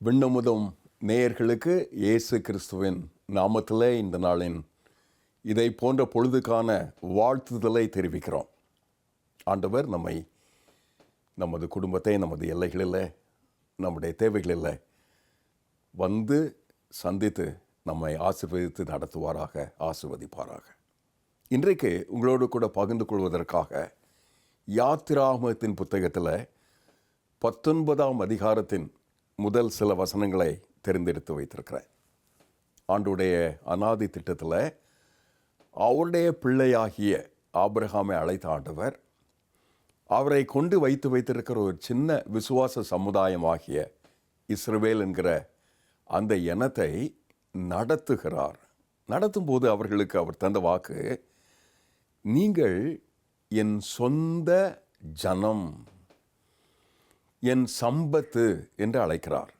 விண்ணமுதும் நேயர்களுக்கு இயேசு கிறிஸ்துவின் நாமத்திலே இந்த நாளின் இதை போன்ற பொழுதுக்கான வாழ்த்துதலை தெரிவிக்கிறோம். ஆண்டவர் நம்மை நமது குடும்பத்தை நமது எல்லைகளில் நம்முடைய தேவைகளில் வந்து சந்தித்து நம்மை ஆசீர்வதித்து நடத்துவாராக, ஆசீர்வதிப்பாராக. இன்றைக்கு உங்களோடு கூட பகிர்ந்து கொள்வதற்காக யாத்திராகமத்தின் புத்தகத்தில் 19ஆம் அதிகாரத்தின் முதல் சில வசனங்களை தெரிந்தெடுத்து வைத்திருக்கிறேன். ஆண்டுடைய அநாதி திட்டத்தில் அவருடைய பிள்ளையாகிய ஆபிரகாமை அழைத்த ஆண்டவர் அவரை கொண்டு வைத்திருக்கிற ஒரு சின்ன விசுவாச சமுதாயமாகிய இஸ்ரவேல் என்கிற அந்த இனத்தை நடத்துகிறார். நடத்தும் போது அவர்களுக்கு அவர் தந்த வாக்கு, நீங்கள் என் சொந்த ஜனம், என் சம்பத்து என்று அழைக்கிறார்,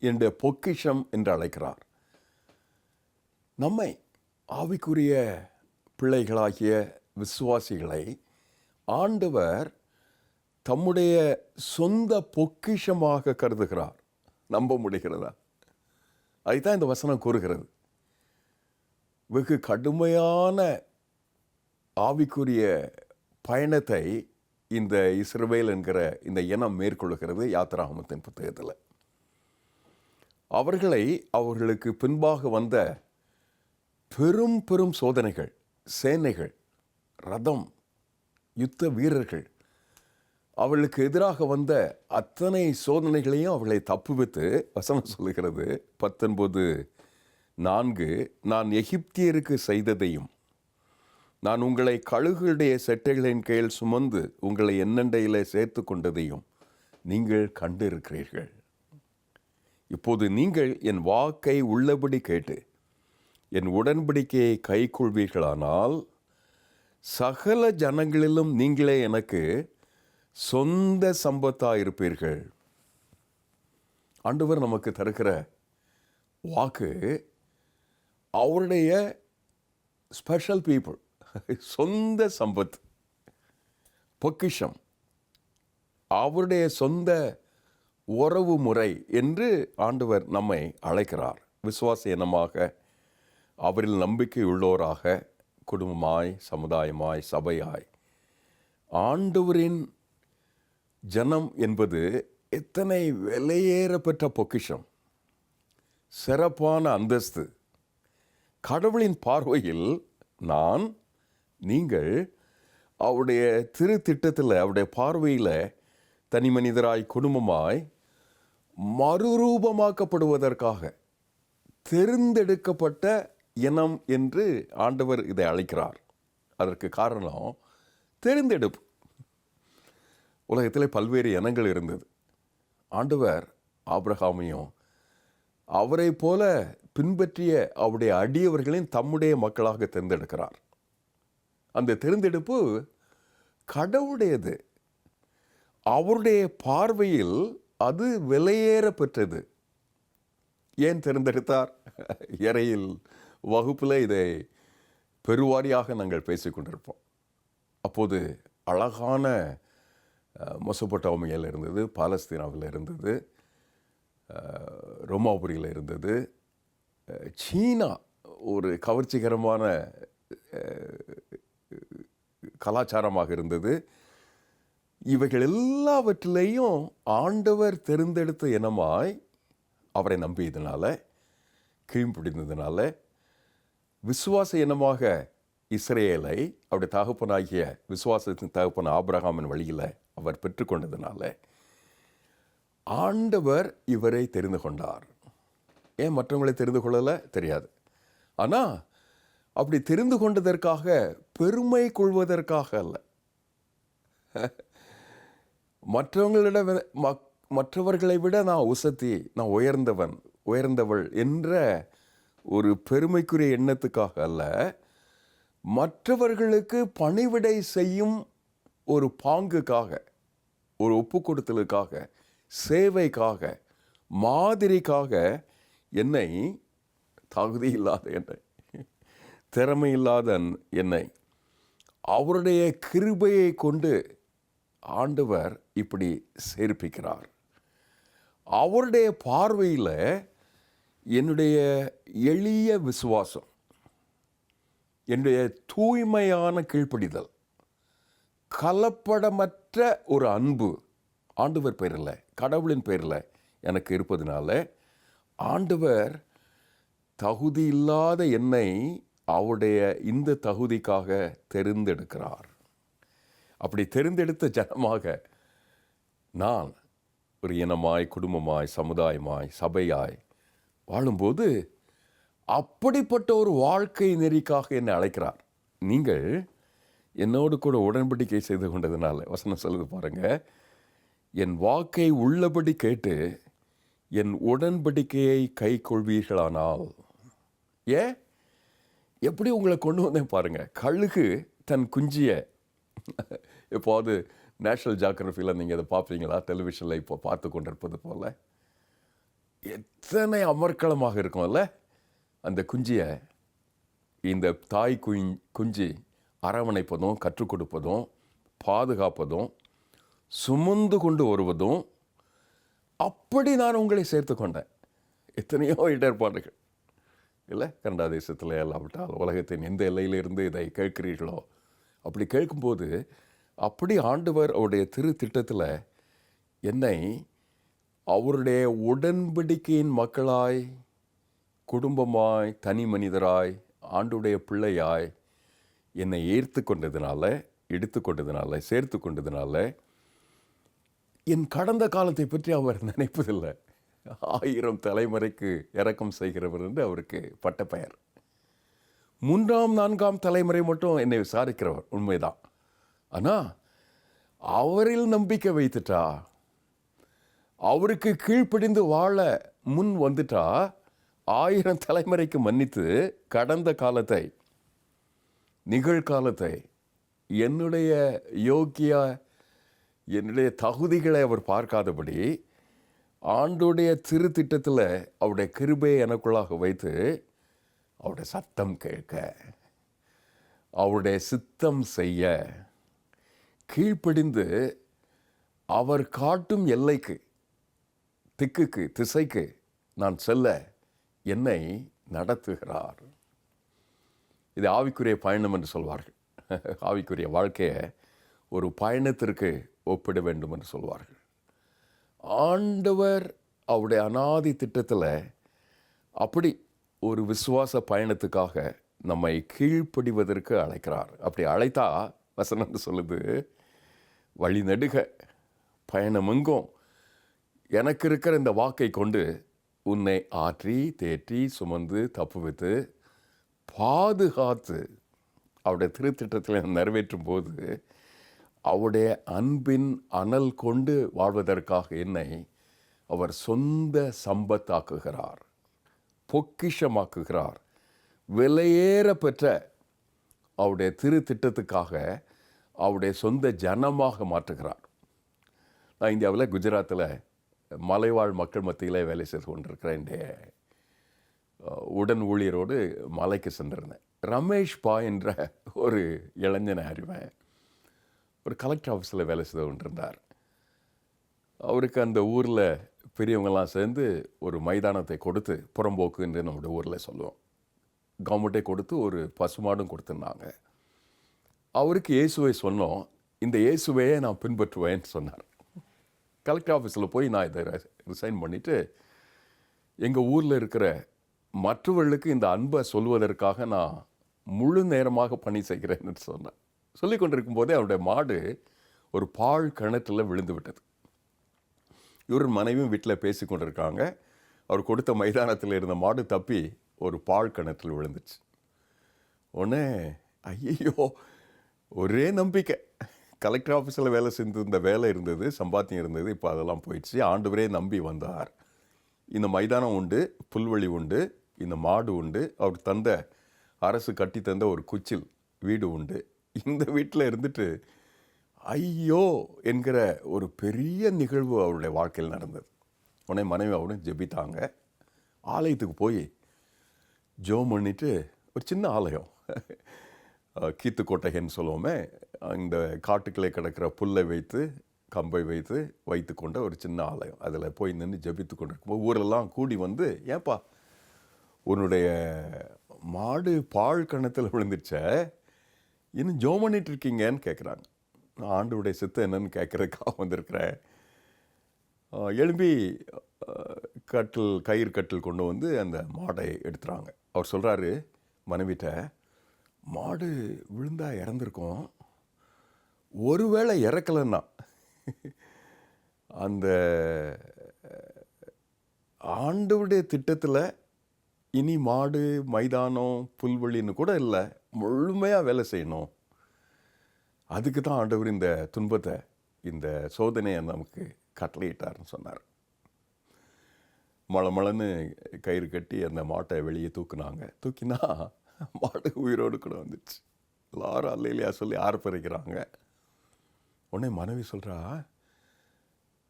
என்னுடைய பொக்கிஷம் என்று அழைக்கிறார். நம்மை ஆவிக்குரிய பிள்ளைகளாகிய விசுவாசிகளை ஆண்டவர் தம்முடைய சொந்த பொக்கிஷமாக கருதுகிறார். நம்ப முடிகிறதா? அதுதான் இந்த வசனம் கூறுகிறது. வெகு கடுமையான ஆவிக்குரிய பயணத்தை இந்த இஸ்ரவேல் என்கிற இந்த இனம் மேற்கொள்கிறது. யாத்திராகமத்தின் புத்தகத்தில் அவர்களுக்கு பின்பாக வந்த பெரும் பெரும் சோதனைகள், சேனைகள், ரதம், யுத்த வீரர்கள், அவர்களுக்கு எதிராக வந்த அத்தனை சோதனைகளையும் அவர்களை தப்புவித்து வசனம் சொல்லுகிறது 19:4, நான் எகிப்தியருக்கு செய்ததையும் நான் உங்களை கழுகுடைய செட்டைகளின் கீழ் சுமந்து உங்களை என்னண்டையில் சேர்த்து கொண்டதையும் நீங்கள் கண்டிருக்கிறீர்கள். இப்போது நீங்கள் என் வாக்கை உள்ளபடி கேட்டு என் உடன்படிக்கையை கைக்கொள்வீர்களானால் சகல ஜனங்களிலும் நீங்களே எனக்கு சொந்த சம்பத்தாக இருப்பீர்கள். ஆண்டவர் நமக்கு தருகிற வாக்கு அவருடைய ஸ்பெஷல் பீப்புள், சொந்த சம்பத், பொக்கிஷம், அவருடைய சொந்த உறவு முறை என்று ஆண்டவர் நம்மை அழைக்கிறார். விசுவாச இனமாக, அவரில் நம்பிக்கை உள்ளோராக, குடும்பமாய், சமுதாயமாய், சபையாய், ஆண்டவரின் ஜனம் என்பது எத்தனை விலையேறப்பெற்ற பொக்கிஷம், சிறப்பான அந்தஸ்து. கடவுளின் பார்வையில் நீங்கள் அவருடைய திரு திட்டத்தில், அவருடைய பார்வையில் தனி மனிதராய், குடும்பமாய் மறுரூபமாக்கப்படுவதற்காக தெரிந்தெடுக்கப்பட்ட இனம் என்று ஆண்டவர் இதை அழைக்கிறார். அதற்கு காரணம் தெரிந்தெடுப்பு. உலகத்தில் பல்வேறு இனங்கள் இருந்தது. ஆண்டவர் ஆபிரகாமையும் அவரை போல பின்பற்றிய அவருடைய அடியவர்களின் தம்முடைய மக்களாக தேர்ந்தெடுக்கிறார். அந்த தேர்ந்தெடுப்பு கடவுளுடையது. அவருடைய பார்வையில் அது விலையேற பெற்றது. ஏன் தேர்ந்தெடுத்தார்? இறையில் வகுப்பில் இதை பெருவாரியாக நாங்கள் பேசிக்கொண்டிருப்போம். அப்போது அழகான மெசொப்பொத்தாமியாவில் இருந்தது, பாலஸ்தீனாவில் இருந்தது, ரோமாபுரியில் இருந்தது, சீனா ஒரு கவர்ச்சிகரமான கலாச்சாரமாக இருந்தது. இவைகள் எல்லாவற்றிலையும் ஆண்டவர் தெரிந்தெடுத்த இனமாய் அவரை நம்பியதுனால, கீழ்ப்பிடிந்ததுனால, விசுவாச இனமாக இஸ்ரேலை அவருடைய தகப்பனாகிய விசுவாசத்தின் தகப்பன் ஆபிரகாமின் வழியில் அவர் பெற்றுக்கொண்டதுனால ஆண்டவர் இவரை தெரிந்து கொண்டார். ஏன் மற்றவங்களை தெரிந்து கொள்ளலை தெரியாது. ஆனால் அப்படி தெரிந்து கொண்டதற்காக பெருமை கொள்வதற்காக அல்ல, மற்றவர்களை விட நான் உசத்தி, நான் உயர்ந்தவள் என்ற ஒரு பெருமைக்குரிய எண்ணத்துக்காக அல்ல, மற்றவர்களுக்கு பணிவிடை செய்யும் ஒரு பாங்குக்காக, ஒரு ஒப்பு கொடுத்தலுக்காக, சேவைக்காக, மாதிரிக்காக என்னை, தகுதி இல்லாத என்னை, திறமை இல்லாத என்னை அவருடைய கிருபையை கொண்டு ஆண்டவர் இப்படி சேர்ப்பிக்கிறார். அவருடைய பார்வையில் என்னுடைய எளிய விசுவாசம், என்னுடைய தூய்மையான கீழ்ப்படிதல், கலப்படமற்ற ஒரு அன்பு ஆண்டவர் பேரில், கடவுளின் பேரில் எனக்கு இருப்பதனால ஆண்டவர் தகுதி இல்லாத என்னை அவருடைய இந்த தகுதிக்காக தெரிந்தெடுக்கிறார். அப்படி தெரிந்தெடுத்த ஜனமாக நான் ஒரு இனமாய், குடும்பமாய், சமுதாயமாய், சபையாய் வாழும்போது அப்படிப்பட்ட ஒரு வாழ்க்கை நெறிக்காக என்னை அழைக்கிறார். நீங்கள் என்னோடு கூட உடன்படிக்கை செய்து கொண்டதுனால வசனம் சொல்லுது பாருங்க, என் வாக்கை உள்ளபடி கேட்டு என் உடன்படிக்கையை கை கொள்வீர்களானால். ஏன் எப்படி உங்களை கொண்டு வந்தேன் பாருங்க. கழுகு தன் குஞ்சியை எப்போது நேஷ்னல் ஜியோகிராஃபியில் நீங்கள் அதை பார்ப்பீங்களா? டெலிவிஷனில் இப்போ பார்த்து கொண்டிருப்பது போல் எத்தனை அமர்க்களமாக இருக்கும்ல. அந்த குஞ்சியை இந்த தாய் குஞ்சு அரவணைப்பதும், கற்றுக் கொடுப்பதும், பாதுகாப்பதும், சுமந்து கொண்டு வருவதும், அப்படி நான் உங்களை சேர்த்து கொண்டேன். எத்தனையோ இடர்பாடுகள் இல்லை, கனடா தேசத்தில் இல்லாவிட்டால் உலகத்தின் எந்த எல்லையிலிருந்து இதை கேட்கிறீர்களோ, அப்படி கேட்கும்போது அப்படி ஆண்டவர் அவருடைய திரு திட்டத்தில் என்னை அவருடைய உடன்படிக்கையின் மக்களாய், குடும்பமாய், தனி மனிதராய், ஆண்டுடைய பிள்ளையாய் என்னை ஏற்று கொண்டதுனால, எடுத்து கொண்டதுனால, சேர்த்து கொண்டதுனால என் கடந்த காலத்தை பற்றி அவர் நினைப்பதில்லை. 1000 தலைமுறைக்கு இரக்கம் செய்கிறவர் என்று அவருக்கு பட்ட பெயர். 3ஆம் 4ஆம் தலைமுறை மட்டும் என்னை விசாரிக்கிறவர், உண்மைதான். ஆனால் அவரில் நம்பிக்கை வைத்துட்டா, அவருக்கு கீழ்ப்படிந்து வாழ முன் வந்துட்டா, 1000 தலைமுறைக்கு மன்னித்து கடந்த காலத்தை, நிகழ்காலத்தை, என்னுடைய என்னுடைய தகுதிகளை அவர் பார்க்காதபடி ஆண்டுடைய திரு திட்டத்தில் அவருடைய கிருபையை எனக்குள்ளாக வைத்து அவருடைய சத்தம் கேட்க, அவருடைய சித்தம் செய்ய, கீழ்ப்படிந்து அவர் காட்டும் எல்லைக்கு, திக்குக்கு, திசைக்கு நான் செல்ல என்னை நடத்துகிறார். இது ஆவிக்குரிய பயணம் என்று சொல்வார்கள். ஆவிக்குரிய வாழ்க்கையை ஒரு பயணத்திற்கு ஒப்பிட வேண்டும் என்று சொல்வார்கள். ஆண்டவர் அவருடைய அநாதி திட்டத்தில் அப்படி ஒரு விசுவாச பயணத்துக்காக நம்மை கீழ்ப்படிவதற்கு அழைக்கிறார். அப்படி அழைத்தா வசனம் சொல்லுது, வழி நெடுக பயணமெங்கும் எனக்கு இருக்கிற இந்த வாக்கை கொண்டு உன்னை ஆற்றி தேற்றி சுமந்து தப்புவித்து பாதுகாத்து அவருடைய திருத்திட்டத்தில் நிறைவேற்றும் போது அவருடைய அன்பின் அனல் கொண்டு வாழ்வதற்காக என்னை அவர் சொந்த சம்பத்தாக்குகிறார், பொக்கிஷமாக்குகிறார், விலையேற பெற்ற அவருடைய திருத்திட்டத்துக்காக அவருடைய சொந்த ஜனமாக மாற்றுகிறார். நான் இந்தியாவில் குஜராத்தில் மலைவாழ் மக்கள் மத்தியில் வேலை செய்து கொண்டிருக்கிறேன். என்னுடைய உடன் ஊழியரோடு மலைக்கு சென்றிருந்தேன். ரமேஷ் பா என்ற ஒரு இளைஞனை அறிவேன். ஒரு கலெக்டர் ஆஃபீஸில் வேலை செய்து கொண்டிருந்தார். அவருக்கு அந்த ஊரில் பெரியவங்கெல்லாம் சேர்ந்து ஒரு மைதானத்தை கொடுத்து, புறம்போக்கு என்று நம்முடைய ஊரில் சொல்லுவோம், கவர்மெண்ட்டே கொடுத்து ஒரு பசுமாடும் கொடுத்துருந்தாங்க. அவருக்கு இயேசுவை சொன்னோம். இந்த இயேசுவையே நான் பின்பற்றுவேன்னு சொன்னார். கலெக்டர் ஆஃபீஸில் போய் நான் இதை ரிசைன் பண்ணிவிட்டு எங்கள் ஊரில் இருக்கிற மற்றவர்களுக்கு இந்த அன்பை சொல்வதற்காக நான் முழு நேரமாக பணி செய்கிறேன்னு சொன்னேன். சொல்லி கொண்டிருக்கும் போதே அவருடைய மாடு ஒரு பால் கிணற்றில் விழுந்து விட்டது. இவர் மனைவியும் வீட்டில் பேசி கொண்டிருக்காங்க. அவர் கொடுத்த மைதானத்தில் இருந்த மாடு தப்பி ஒரு பால் கிணற்றில் விழுந்துச்சு. உடனே ஐயோ, ஒரே நம்பிக்கை. கலெக்டர் ஆஃபீஸில் வேலை செஞ்சிருந்த வேலை இருந்தது, சம்பாத்தியம் இருந்தது, இப்போ அதெல்லாம் போயிடுச்சு. ஆண்டவரே நம்பி வந்தார். இந்த மைதானம் உண்டு, புல்வெளி உண்டு, இந்த மாடு உண்டு, அவர் தந்த அரசு கட்டி தந்த ஒரு குச்சில் வீடு உண்டு. இந்த வீட்டில் இருந்துட்டு ஐயோ என்கிற ஒரு பெரிய நிகழ்வு அவருடைய வாழ்க்கையில் நடந்தது. உடனே மனைவி அவரும் ஜெபித்தாங்க. ஆலயத்துக்கு போய் ஜெபம் பண்ணிட்டு, ஒரு சின்ன ஆலயம், கீத்து கொட்டகைன்னு சொல்லுவோமே, இந்த காட்டுக்களே கிடக்கிற புல்லை வைத்து கம்பை வைத்து கொண்ட ஒரு சின்ன ஆலயம். அதில் போய் நின்று ஜெபித்து கொண்டிருக்கும்போது ஊரெல்லாம் கூடி வந்து, ஏன்பா உன்னுடைய மாடு பால் கணத்தில் விழுந்துருச்ச, இன்னும் ஜெபம் பண்ணிட்டு இருக்கீங்கன்னு கேட்குறாங்க. நான் ஆண்டவருடைய சித்தம் என்னன்னு கேட்குறதுக்காக வந்திருக்கிறேன். எழும்பி கயிறு கட்டில் கொண்டு வந்து அந்த மாடை எடுத்துறாங்க. அவர் சொல்கிறாரு மனைவிட்ட, மாடு விழுந்தா இறந்துருக்கோம், ஒருவேளை இறக்கலைன்னா அந்த ஆண்டவருடைய திட்டத்தில் இனி மாடு மைதானம் புல்வெளின்னு கூட இல்லை, முழுமையாக வேலை செய்யணும். அதுக்கு தான் ஆண்டவர் இந்த துன்பத்தை, இந்த சோதனையை நமக்கு கட்டளையிட்டார்னு சொன்னார். மழன்னு கயிறு கட்டி அந்த மாட்டை வெளியே தூக்கினா மாடு உயிரோடு கூட வந்துடுச்சு. எல்லாரும் அல்லையா சொல்லி ஆர்ப்பரிக்கிறாங்க. உடனே மனைவி சொல்கிறா,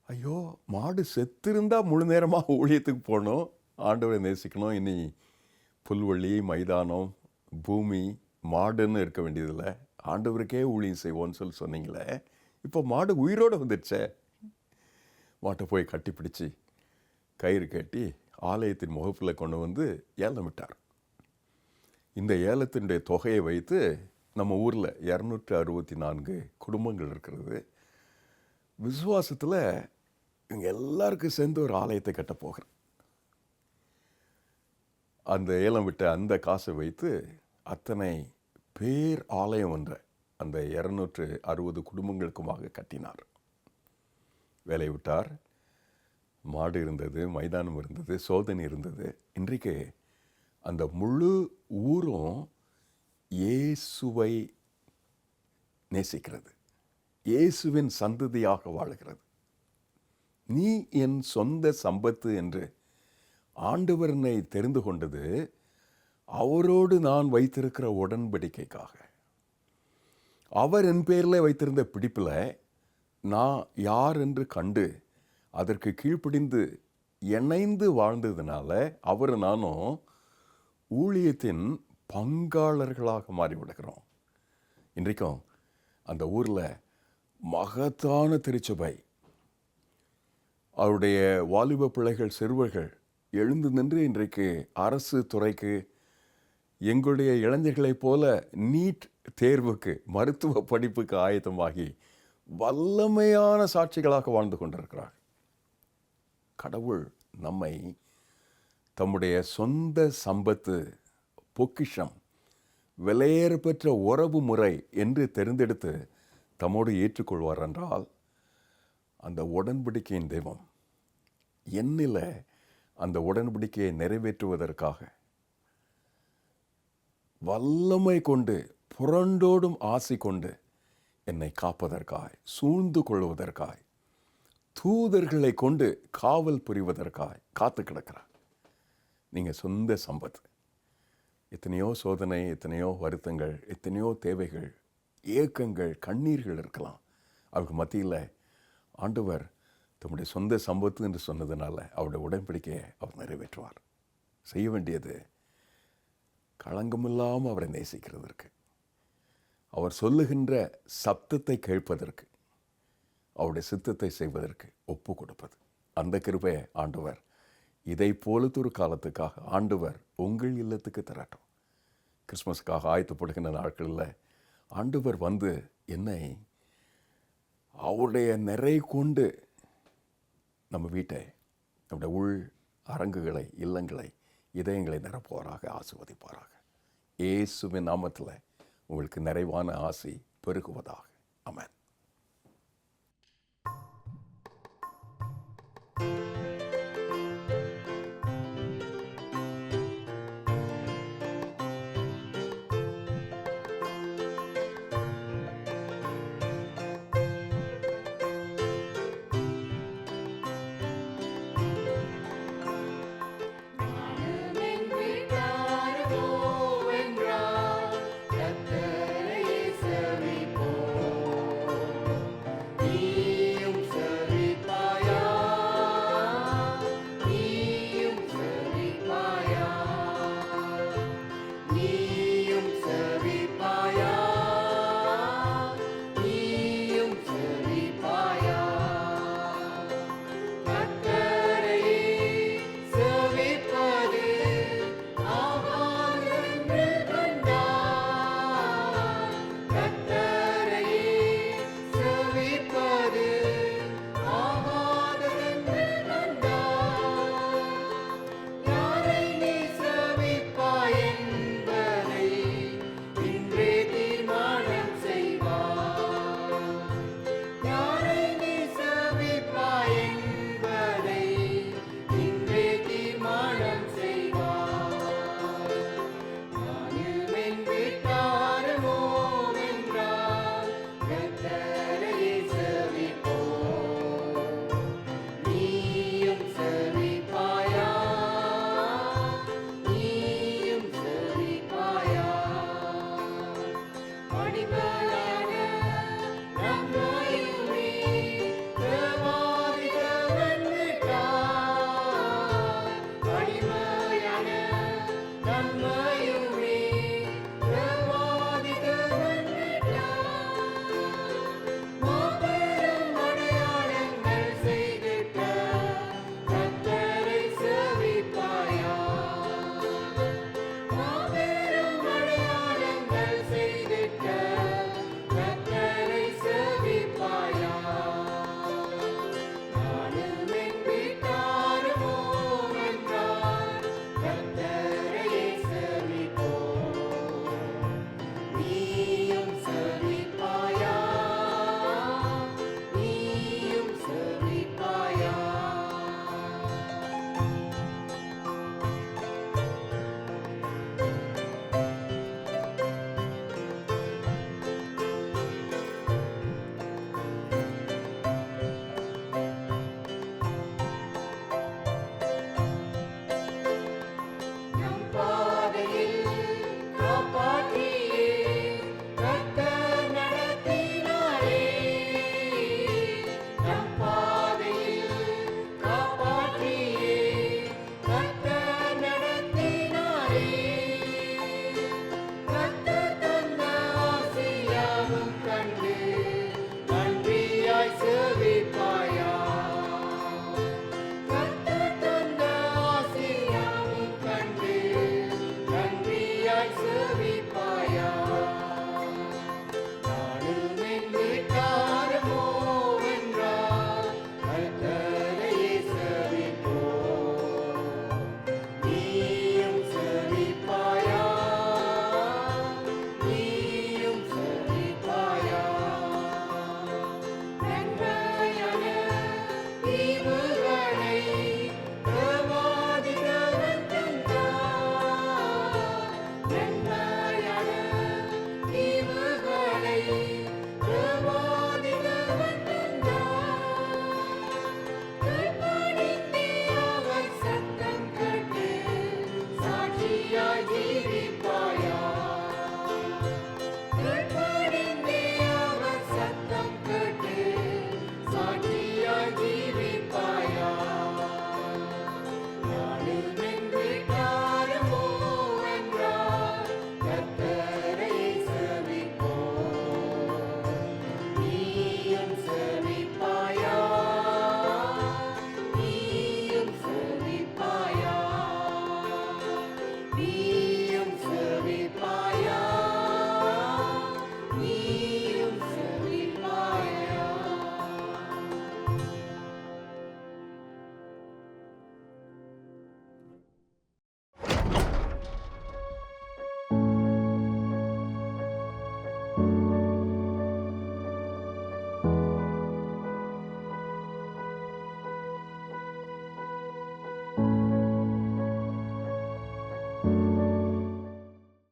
ஐயோ மாடு செத்திருந்தா முழு நேரமாக ஊழியத்துக்கு போகணும், ஆண்டவரை நேசிக்கணும், இனி புல்வெளி மைதானம் பூமி மாடுன்னு இருக்க வேண்டியதில்லை, ஆண்டவருக்கே ஊழியம் செய்வோன்னு சொன்னீங்களே, இப்போ மாடு உயிரோடு வந்துடுச்சே. மாட்டை போய் கட்டி பிடிச்சி கயிறு கட்டி ஆலயத்தின் முகப்பில் கொண்டு வந்து ஏலம் விட்டார். இந்த ஏலத்தினுடைய தொகையை வைத்து நம்ம ஊரில் 264 குடும்பங்கள் இருக்கிறது. விசுவாசத்தில் இவங்க எல்லாருக்கும் சேர்ந்து ஒரு ஆலயத்தை கட்ட போகிறேன். அந்த ஏலம் விட்ட அந்த காசை வைத்து அத்தனை பேர் ஆலயம் என்ற அந்த 260 குடும்பங்களுக்குமாக கட்டினார். வேலையை விட்டார். மாடு இருந்தது, மைதானம் இருந்தது, சோதனை இருந்தது. இன்றைக்கு அந்த முழு ஊரும் இயேசுவை நேசிக்கிறது, இயேசுவின் சந்ததியாக வாழுகிறது. நீ என் சொந்த சம்பத்து என்று ஆண்டவர் என்னை தெரிந்து கொண்டது அவரோடு நான் வைத்திருக்கிற உடன்படிக்கைக்காக. அவர் என் பேரில் வைத்திருந்த பிடிப்பில் நான் யார் என்று கண்டு அதற்கு கீழ்ப்படிந்து இணைந்து வாழ்ந்ததுனால அவர் நானும் ஊழியத்தின் பங்காளர்களாக மாறிவிடுகிறோம். இன்றைக்கும் அந்த ஊரில் மகத்தான திருச்சபை, அவருடைய வாலிப பிள்ளைகள் சிறுவர்கள் எழுந்து நின்று இன்றைக்கு அரசு துறைக்கு, எங்களுடைய இளைஞர்களைப் போல நீட் தேர்வுக்கு, மருத்துவ படிப்புக்கு ஆயத்தமாகி வல்லமையான சாட்சிகளாக வாழ்ந்து கொண்டிருக்கிறார். கடவுள் நம்மை தம்முடைய சொந்த சம்பத்து, பொக்கிஷம், விலையேற பெற்ற உறவு முறை என்று தெரிந்தெடுத்து தம்மோடு ஏற்றுக்கொள்வார் என்றால், அந்த உடன்படிக்கையின் தெய்வம் என்னில் அந்த உடன்படிக்கையை நிறைவேற்றுவதற்காக வல்லமை கொண்டு, புரண்டோடும் ஆசை கொண்டு என்னை காப்பதற்காய், சூழ்ந்து கொள்வதற்காய், தூதர்களை கொண்டு காவல் புரிவதற்காய் காத்து கிடக்கிறார். நீங்கள் சொந்த சம்பத்து. எத்தனையோ சோதனை, எத்தனையோ வருத்தங்கள், எத்தனையோ தேவைகள், ஏக்கங்கள், கண்ணீர்கள் இருக்கலாம். அவருக்கு மத்தியில் ஆண்டவர் தம்முடைய சொந்த சம்பத்து என்று சொன்னதுனால அவருடைய உடன்படிக்கையை அவர் நிறைவேற்றுவார். செய்ய வேண்டியது களங்கமில்லாமல் அவரை நேசிக்கிறதற்கு, அவர் சொல்லுகின்ற சப்தத்தை கேட்பதற்கு, அவருடைய சித்தத்தை செய்வதற்கு ஒப்பு கொடுப்பது. அந்த கிருபையை ஆண்டவர் இதை போலத்தொரு காலத்துக்காக ஆண்டவர் உங்கள் இல்லத்துக்கு தரட்டும். கிறிஸ்மஸுக்காக ஆயத்தப்படுகின்ற நாட்களில் ஆண்டவர் வந்து என்னை அவருடைய நிறை கொண்டு நம்ம வீட்டை, நம்முடைய உள் அரங்குகளை, இல்லங்களை, இதயங்களை நிரப்புவாராக, ஆசீர்வதிப்பாராக. இயேசுவின் நாமத்தில் உங்களுக்கு நிறைவான ஆசி பெருகுவதாக. ஆமென். அடிமை